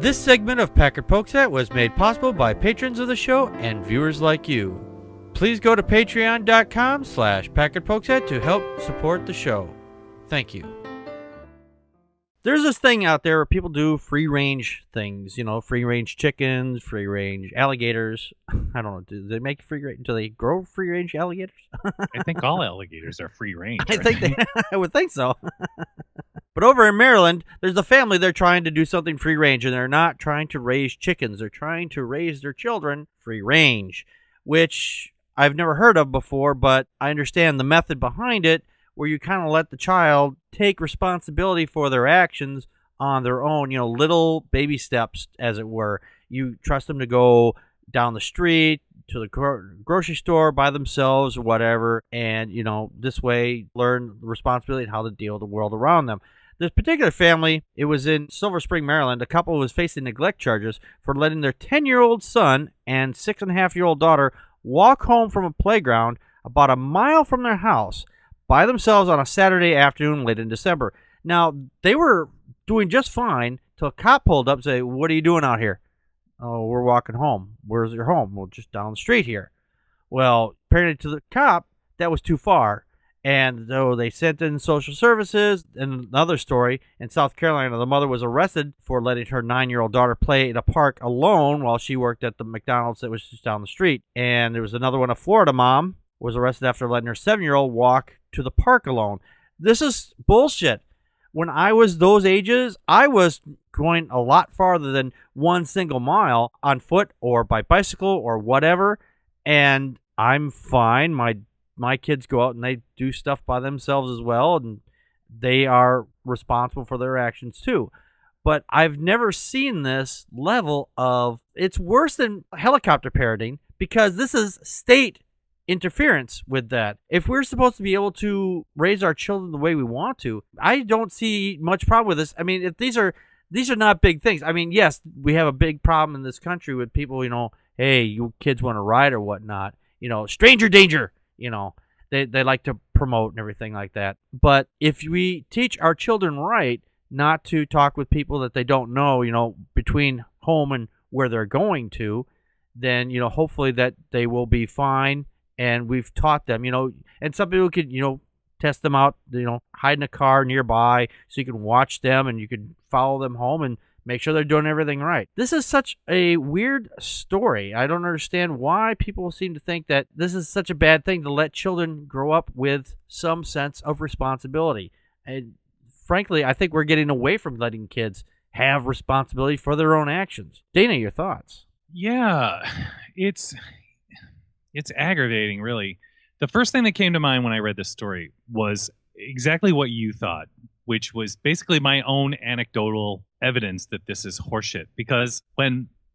This segment of Packard Pokes At was made possible by patrons of the show and viewers like you. Please go to patreon.com/PackardPokesAt to help support the show. Thank you. There's this thing out there where people do free-range things, free-range chickens, free-range alligators. I don't know, do they make free-range? Do they grow free-range alligators? I think all alligators are free-range. I would think so. But over in Maryland, there's a family, they're trying to do something free-range, and they're not trying to raise chickens. They're trying to raise their children free-range, which I've never heard of before, but I understand the method behind it, where you kind of let the child take responsibility for their actions on their own, little baby steps, as it were. You trust them to go down the street, to the grocery store by themselves or whatever, and, this way learn the responsibility and how to deal with the world around them. This particular family, it was in Silver Spring, Maryland. A couple was facing neglect charges for letting their 10-year-old son and 6.5-year-old daughter walk home from a playground about a mile from their house by themselves on a Saturday afternoon late in December. Now, they were doing just fine till a cop pulled up and said, "What are you doing out here?" "Oh, we're walking home." "Where's your home?" "Well, just down the street here." Well, apparently to the cop, that was too far. And though they sent in social services, and another story, in South Carolina, the mother was arrested for letting her 9-year-old daughter play in a park alone while she worked at the McDonald's that was just down the street. And there was another one, a Florida mom was arrested after letting her 7-year-old walk to the park alone. This is bullshit. When I was those ages, I was going a lot farther than 1 single mile on foot or by bicycle or whatever, and I'm fine. My kids go out and they do stuff by themselves as well, and they are responsible for their actions too. But I've never seen this level of, it's worse than helicopter parenting, because this is state interference with that. If we're supposed to be able to raise our children the way we want to, I don't see much problem with this. I mean, if these are not big things. I mean, yes, we have a big problem in this country with people, hey, you kids want to ride or whatnot, stranger danger. They like to promote and everything like that. But if we teach our children right not to talk with people that they don't know, between home and where they're going to, then, hopefully that they will be fine. And we've taught them, and some people could, test them out, hide in a car nearby so you can watch them and you can follow them home and make sure they're doing everything right. This is such a weird story. I don't understand why people seem to think that this is such a bad thing to let children grow up with some sense of responsibility. And frankly, I think we're getting away from letting kids have responsibility for their own actions. Dana, your thoughts? Yeah, it's aggravating, really. The first thing that came to mind when I read this story was exactly what you thought, which was basically my own anecdotal evidence that this is horseshit. Because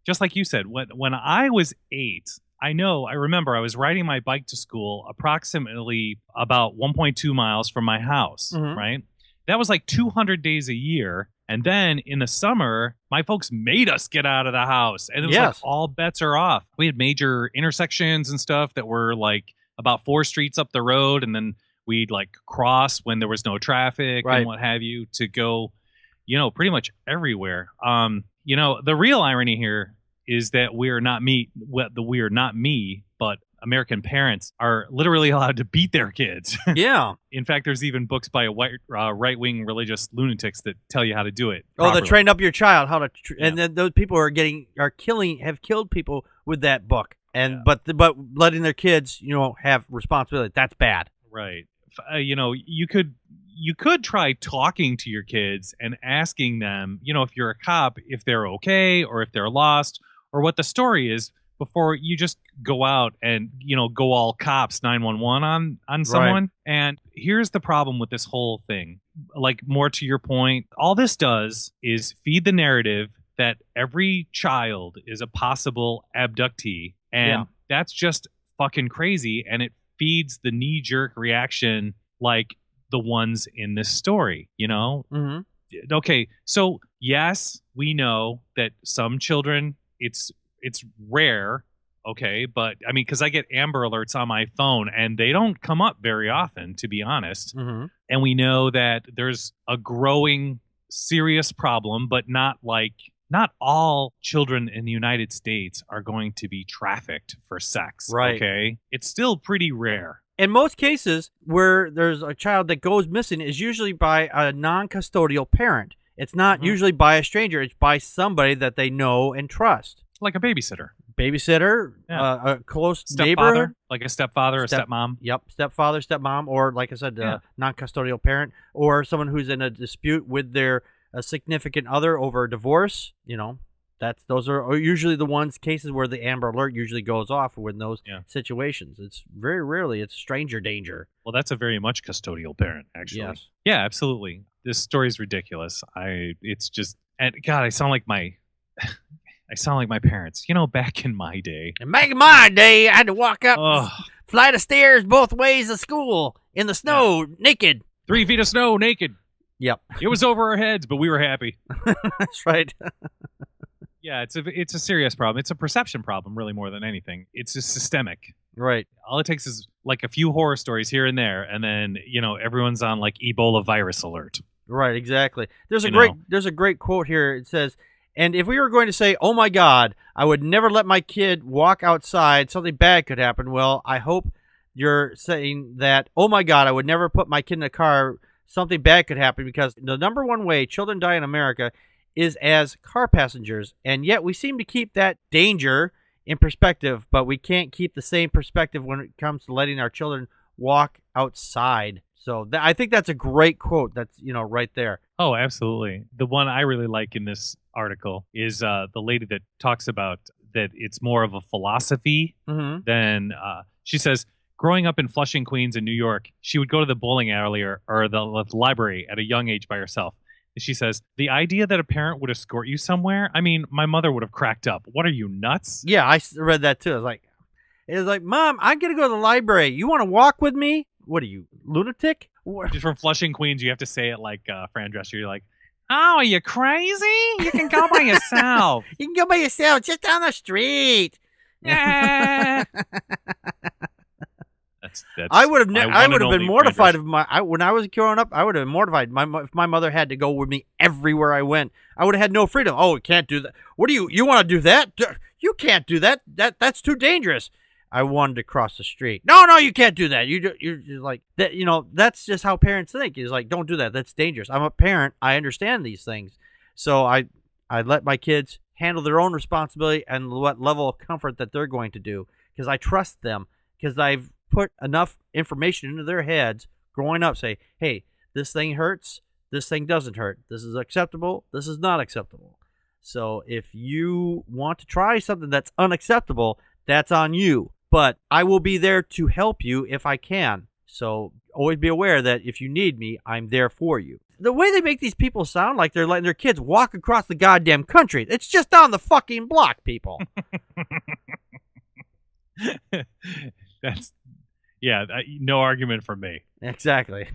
just like you said, when I was 8, I remember I was riding my bike to school approximately about 1.2 miles from my house, right? That was like 200 days a year. And then in the summer, my folks made us get out of the house. And it was like all bets are off. We had major intersections and stuff that were like about 4 streets up the road. And then we'd like cross when there was no traffic and what have you to go, pretty much everywhere. The real irony here is that we're not me, but American parents are literally allowed to beat their kids. Yeah. In fact, there's even books by right-wing religious lunatics that tell you how to do it. Oh, they train up your child how to, and then those people have killed people with that book. And but letting their kids, have responsibility, that's bad. Right. You could try talking to your kids and asking them, if you're a cop, if they're okay or if they're lost or what the story is before you just go out and, go all cops 911 on someone. Right. And here's the problem with this whole thing. Like, more to your point, all this does is feed the narrative that every child is a possible abductee. And that's just fucking crazy. And it feeds the knee-jerk reaction like the ones in this story, Mm-hmm. Okay, so yes, we know that some children, it's rare, okay, but I mean, because I get Amber Alerts on my phone and they don't come up very often, to be honest. Mm-hmm. And we know that there's a growing serious problem, but not like not all children in the United States are going to be trafficked for sex. Right. Okay. It's still pretty rare. In most cases where there's a child that goes missing is usually by a non-custodial parent. It's not usually by a stranger. It's by somebody that they know and trust. Like a babysitter. Babysitter, Yeah. a close Stepfather, neighborhood. like a stepfather or stepmom. Yep, stepfather, stepmom, or like I said, non-custodial parent, or someone who's in a dispute with their significant other over a divorce. You know, those are usually the cases where the Amber Alert usually goes off in those situations. It's very rarely it's stranger danger. Well, that's a very much custodial parent, actually. Yes. Yeah, absolutely. This story's ridiculous. It's just, and God, I sound like my parents. You know, back in my day. And back in my day, I had to walk up flight of stairs both ways to school in the snow, naked. 3 feet of snow, naked. Yep. It was over our heads, but we were happy. That's right. Yeah, it's a serious problem. It's a perception problem, really, more than anything. It's just systemic. Right. All it takes is like a few horror stories here and there, and then everyone's on like Ebola virus alert. Right. Exactly. There's a great quote here. It says, "And if we were going to say, oh my God, I would never let my kid walk outside, something bad could happen. Well, I hope you're saying that, oh my God, I would never put my kid in a car, something bad could happen, because the number one way children die in America is as car passengers. And yet we seem to keep that danger in perspective, but we can't keep the same perspective when it comes to letting our children walk outside." So I think that's a great quote. That's, right there. Oh, absolutely. The one I really like in this article is the lady that talks about that it's more of a philosophy than she says, growing up in Flushing, Queens in New York, she would go to the bowling alley or the library at a young age by herself. And she says, the idea that a parent would escort you somewhere, I mean, my mother would have cracked up. What are you, nuts? Yeah, I read that too. It was like, Mom, I'm going to go to the library. You want to walk with me? What are you, lunatic? She's from Flushing, Queens. You have to say it like Fran Drescher. You're like, oh, are you crazy? You can go by yourself. You can go by yourself, just down the street. Yeah. I would have been mortified when I was growing up. I would have been mortified. If my mother had to go with me everywhere I went, I would have had no freedom. Oh, you can't do that. What do you want to do that? You can't do that. That's too dangerous. I wanted to cross the street. No, you can't do that. You're just like that. That's just how parents think. Is like, don't do that. That's dangerous. I'm a parent. I understand these things. So I let my kids handle their own responsibility and what level of comfort that they're going to do, because I trust them, because I've put enough information into their heads growing up. Say, hey, this thing hurts. This thing doesn't hurt. This is acceptable. This is not acceptable. So if you want to try something that's unacceptable, that's on you. But I will be there to help you if I can. So always be aware that if you need me, I'm there for you. The way they make these people sound like they're letting their kids walk across the goddamn country. It's just down the fucking block, people. No argument from me. Exactly.